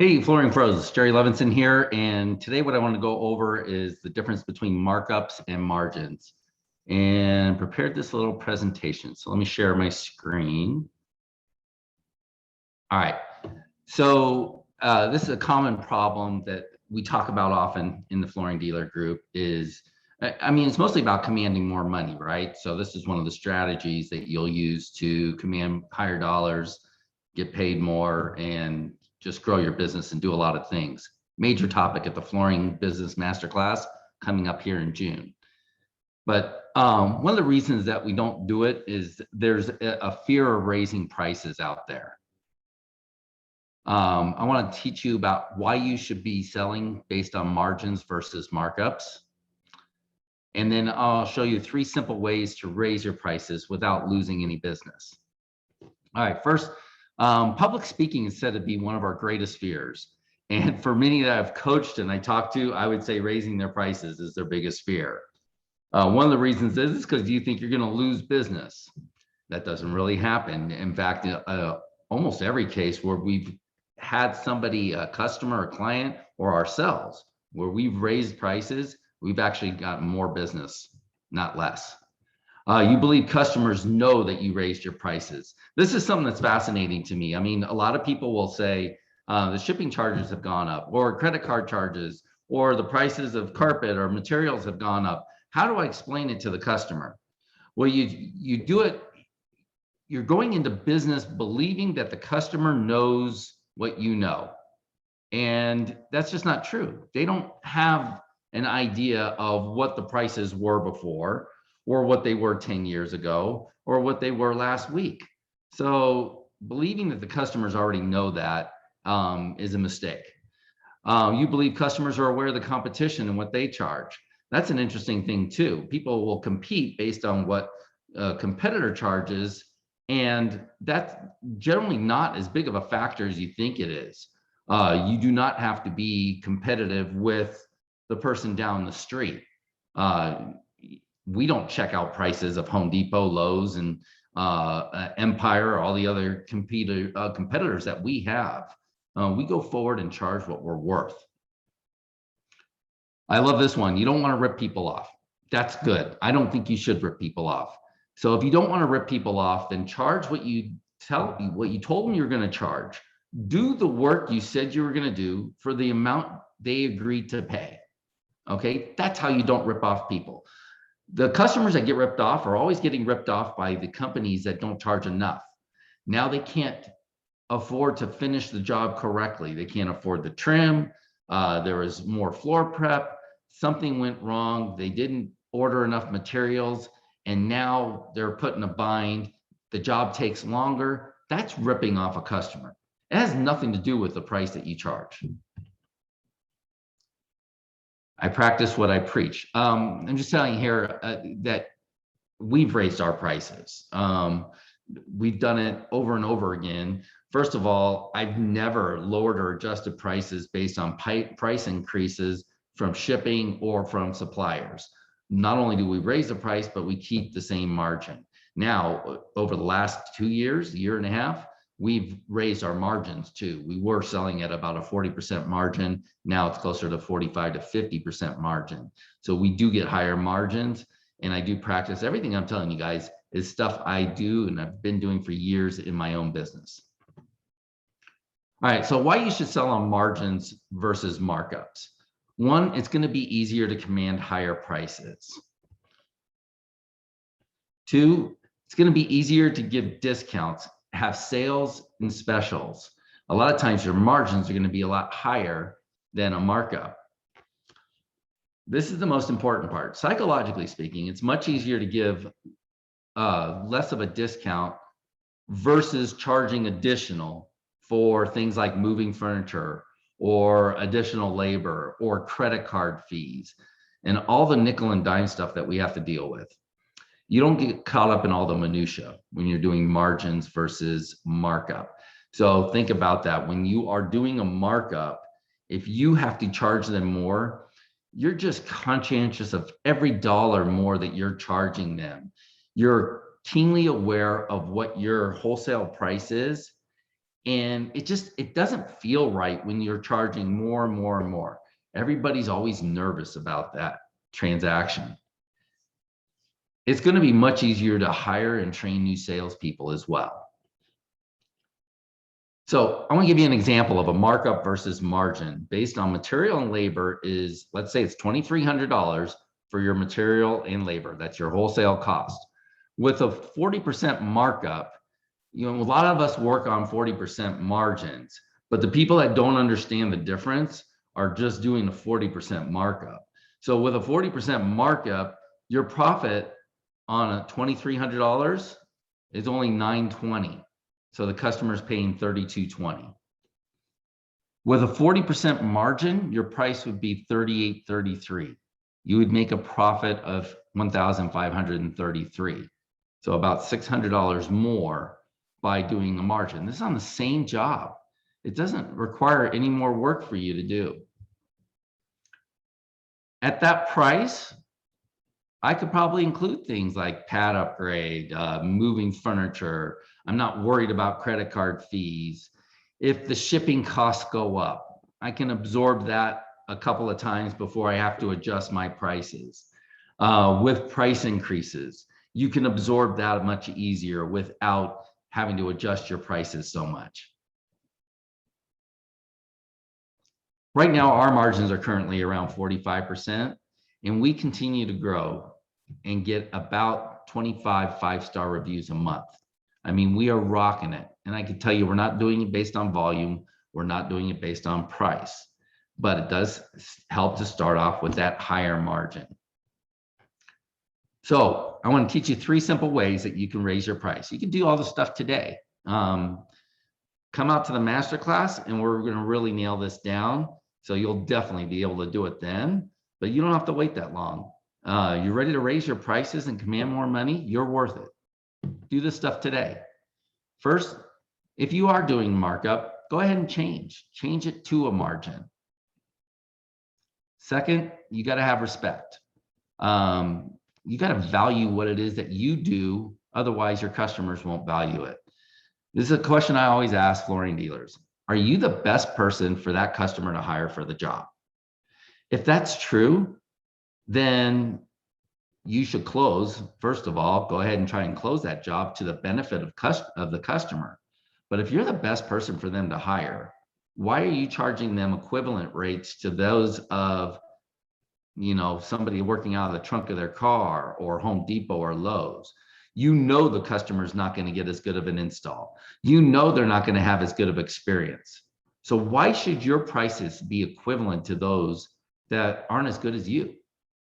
Hey, Flooring Pros, Jerry Levinson here. And today what I want to go over is the difference between markups and margins, and prepared this little presentation. So let me share my screen. All right. So this is a common problem that we talk about often in the flooring dealer group is, it's mostly about commanding more money, right? So this is one of the strategies that you'll use to command higher dollars, get paid more, and just grow your business and do a lot of things. Major topic at the Flooring Business Masterclass coming up here in June. But one of the reasons that we don't do it is there's a fear of raising prices out there. I want to teach you about why you should be selling based on margins versus markups. And then I'll show you 3 simple ways to raise your prices without losing any business. All right, first, public speaking is said to be one of our greatest fears. And for many that I've coached and I talk to, I would say raising their prices is their biggest fear. One of the reasons is because you think you're going to lose business. That doesn't really happen. In fact, almost every case where we've had somebody, a customer, a client, or ourselves, where we've raised prices, we've actually gotten more business, not less. You believe customers know that you raised your prices. This is something that's fascinating to me. I mean, a lot of people will say the shipping charges have gone up, or credit card charges, or the prices of carpet or materials have gone up. How do I explain it to the customer? Well, you do it, you're going into business believing that the customer knows what you know. And that's just not true. They don't have an idea of what the prices were before, or what they were 10 years ago, or what they were last week. So believing that the customers already know that is a mistake. You believe customers are aware of the competition and what they charge. That's an interesting thing too. People will compete based on what a competitor charges, and that's generally not as big of a factor as you think it is. You do not have to be competitive with the person down the street. We don't check out prices of Home Depot, Lowe's, and Empire, or all the other competitors that we have. We go forward and charge what we're worth. I love this one. You don't want to rip people off. That's good. I don't think you should rip people off. So if you don't want to rip people off, then charge what you told them you're going to charge. Do the work you said you were going to do for the amount they agreed to pay. Okay, that's how you don't rip off people. The customers that get ripped off are always getting ripped off by the companies that don't charge enough. Now they can't afford to finish the job correctly. They can't afford the trim. There was more floor prep. Something went wrong. They didn't order enough materials, and now they're put in a bind. The job takes longer. That's ripping off a customer. It has nothing to do with the price that you charge. I practice what I preach. I'm just telling you here that we've raised our prices. We've done it over and over again. First of all, I've never lowered or adjusted prices based on price increases from shipping or from suppliers. Not only do we raise the price, but we keep the same margin. Now, over the last 2 years, year and a half, we've raised our margins too. We were selling at about a 40% margin. Now it's closer to 45 to 50% margin. So we do get higher margins, and I do practice. Everything I'm telling you guys is stuff I do and I've been doing for years in my own business. All right, so why you should sell on margins versus markups. One, it's going to be easier to command higher prices. Two, it's going to be easier to give discounts, have sales and specials. A lot of times your margins are going to be a lot higher than a markup. This is the most important part. Psychologically speaking, it's much easier to give less of a discount versus charging additional for things like moving furniture or additional labor or credit card fees and all the nickel and dime stuff that we have to deal with. You don't get caught up in all the minutia when you're doing margins versus markup. So think about that. When you are doing a markup, if you have to charge them more, you're just conscientious of every dollar more that you're charging them. You're keenly aware of what your wholesale price is, And it doesn't feel right when you're charging more and more and more. Everybody's always nervous about that transaction. It's going to be much easier to hire and train new salespeople as well. So I want to give you an example of a markup versus margin based on material and labor is, let's say it's $2,300 for your material and labor. That's your wholesale cost. With a 40% markup, a lot of us work on 40% margins, but the people that don't understand the difference are just doing a 40% markup. So with a 40% markup, your profit on a $2,300 is only $920. So the customer's paying $3,220. With a 40% margin, your price would be $3,833. You would make a profit of $1,533. So about $600 more by doing a margin. This is on the same job. It doesn't require any more work for you to do. At that price, I could probably include things like pad upgrade, moving furniture. I'm not worried about credit card fees. If the shipping costs go up, I can absorb that a couple of times before I have to adjust my prices. With price increases, you can absorb that much easier without having to adjust your prices so much. Right now, our margins are currently around 45%, and we continue to grow and get about 25 five-star reviews a month. I mean, we are rocking it. And I can tell you, we're not doing it based on volume. We're not doing it based on price, but it does help to start off with that higher margin. So I want to teach you 3 simple ways that you can raise your price. You can do all this stuff today. Come out to the masterclass and we're going to really nail this down. So you'll definitely be able to do it then, but you don't have to wait that long. You're ready to raise your prices and command more money, you're worth it. Do this stuff today. First, if you are doing markup, go ahead and change it to a margin. Second, you got to have respect. You got to value what it is that you do. Otherwise, your customers won't value it. This is a question I always ask flooring dealers. Are you the best person for that customer to hire for the job? If that's true, then you should close. First of all, go ahead and try and close that job to the benefit of the customer. But if you're the best person for them to hire, why are you charging them equivalent rates to those of, somebody working out of the trunk of their car or Home Depot or Lowe's? The customer's not going to get as good of an install. They're not going to have as good of experience. So why should your prices be equivalent to those that aren't as good as you?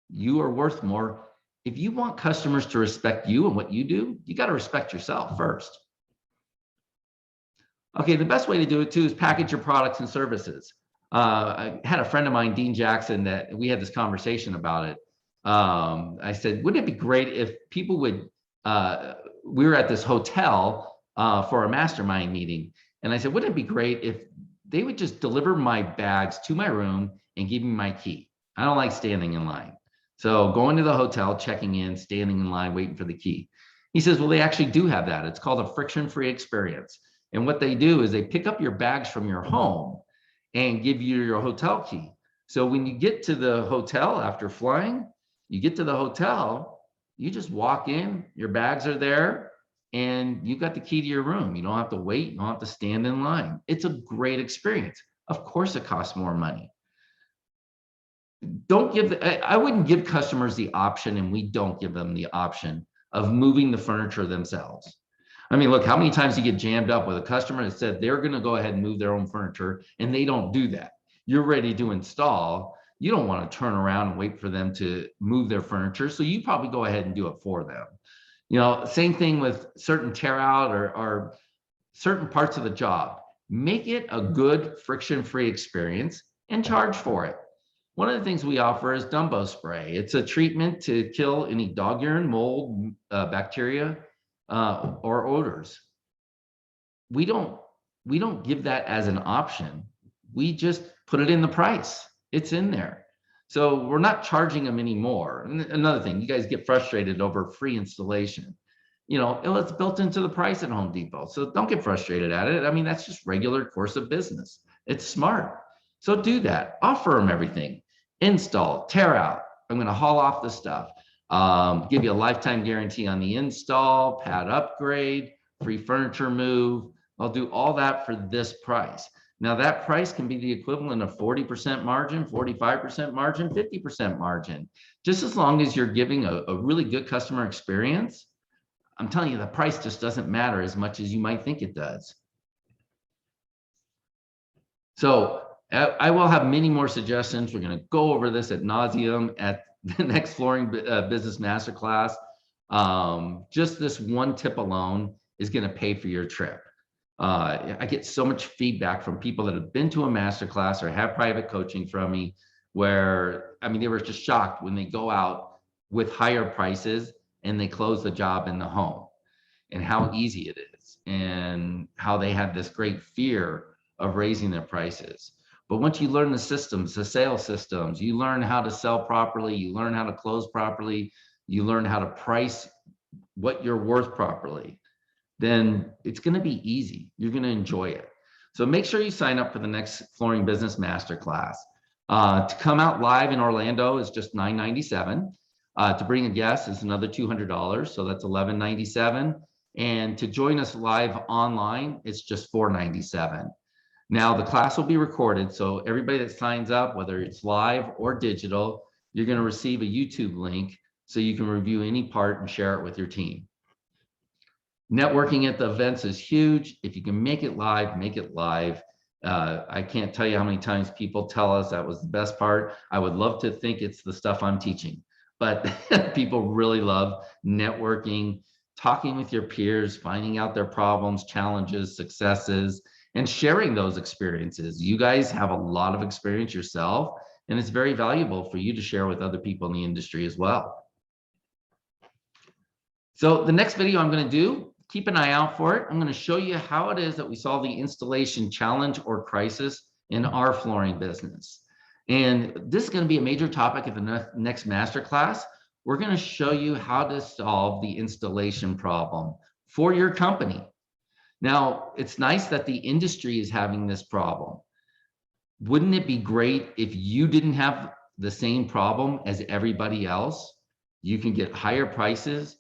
You are worth more. If you want customers to respect you and what you do, you got to respect yourself first. Okay, the best way to do it too is package your products and services. I had a friend of mine, Dean Jackson, that we had this conversation about it. I said, wouldn't it be great if people would, we were at this hotel for a mastermind meeting. And I said, wouldn't it be great if they would just deliver my bags to my room and give me my key? I don't like standing in line. So going to the hotel, checking in, standing in line, waiting for the key. He says, well, they actually do have that. It's called a friction-free experience. And what they do is they pick up your bags from your home and give you your hotel key. So when you get to the hotel after flying, you get to the hotel, you just walk in, your bags are there, and you got the key to your room. You don't have to wait, you don't have to stand in line. It's a great experience. Of course it costs more money. I wouldn't give customers the option, and we don't give them the option of moving the furniture themselves. I mean, look, how many times you get jammed up with a customer that said they're going to go ahead and move their own furniture and they don't do that. You're ready to install. You don't want to turn around and wait for them to move their furniture. So you probably go ahead and do it for them. Same thing with certain tear out or certain parts of the job. Make it a good friction-free experience and charge for it. One of the things we offer is Dumbo spray. It's a treatment to kill any dog urine, mold, bacteria, or odors. We don't give that as an option. We just put it in the price. It's in there. So we're not charging them anymore. And another thing, you guys get frustrated over free installation. it's built into the price at Home Depot. So don't get frustrated at it. I mean, that's just regular course of business. It's smart. So do that. Offer them everything. Install, tear out. I'm going to haul off the stuff. Give you a lifetime guarantee on the install, pad upgrade, free furniture move. I'll do all that for this price. Now that price can be the equivalent of 40% margin, 45% margin, 50% margin. Just as long as you're giving a really good customer experience, I'm telling you, the price just doesn't matter as much as you might think it does. So I will have many more suggestions. We're going to go over this ad nauseum at the next Flooring Business Masterclass. Just this one tip alone is going to pay for your trip. I get so much feedback from people that have been to a masterclass or have private coaching from me where, I mean, they were just shocked when they go out with higher prices and they close the job in the home, and how easy it is, and how they had this great fear of raising their prices. But once you learn the systems, the sales systems, you learn how to sell properly, you learn how to close properly, you learn how to price what you're worth properly, then it's going to be easy. You're going to enjoy it. So make sure you sign up for the next Flooring Business Masterclass. To come out live in Orlando is just $997. To bring a guest is another $200, so that's $1197. And to join us live online, it's just $497. Now the class will be recorded, so everybody that signs up, whether it's live or digital, you're going to receive a YouTube link so you can review any part and share it with your team. Networking at the events is huge. If you can make it live, make it live. I can't tell you how many times people tell us that was the best part. I would love to think it's the stuff I'm teaching, but people really love networking, talking with your peers, finding out their problems, challenges, successes, and sharing those experiences. You guys have a lot of experience yourself, and it's very valuable for you to share with other people in the industry as well. So the next video I'm going to do, keep an eye out for it. I'm going to show you how it is that we solve the installation challenge or crisis in our flooring business. And this is going to be a major topic at the next masterclass. We're going to show you how to solve the installation problem for your company. Now, it's nice that the industry is having this problem. Wouldn't it be great if you didn't have the same problem as everybody else? You can get higher prices,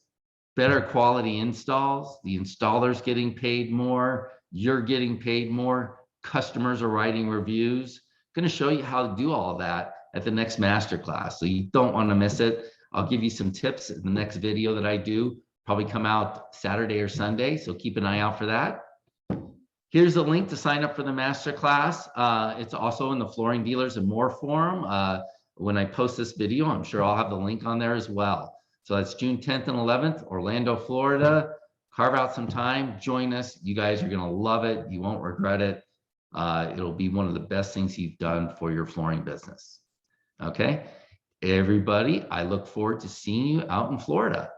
better quality installs, the installer's getting paid more, you're getting paid more, customers are writing reviews. I'm going to show you how to do all that at the next masterclass, so you don't want to miss it. I'll give you some tips in the next video that I do. Probably come out Saturday or Sunday, so keep an eye out for that. Here's the link to sign up for the masterclass. It's also in the Flooring Dealers and More forum. When I post this video, I'm sure I'll have the link on there as well. So that's June 10th and 11th, Orlando, Florida. Carve out some time, join us. You guys are going to love it. You won't regret it. It'll be one of the best things you've done for your flooring business. Okay, everybody, I look forward to seeing you out in Florida.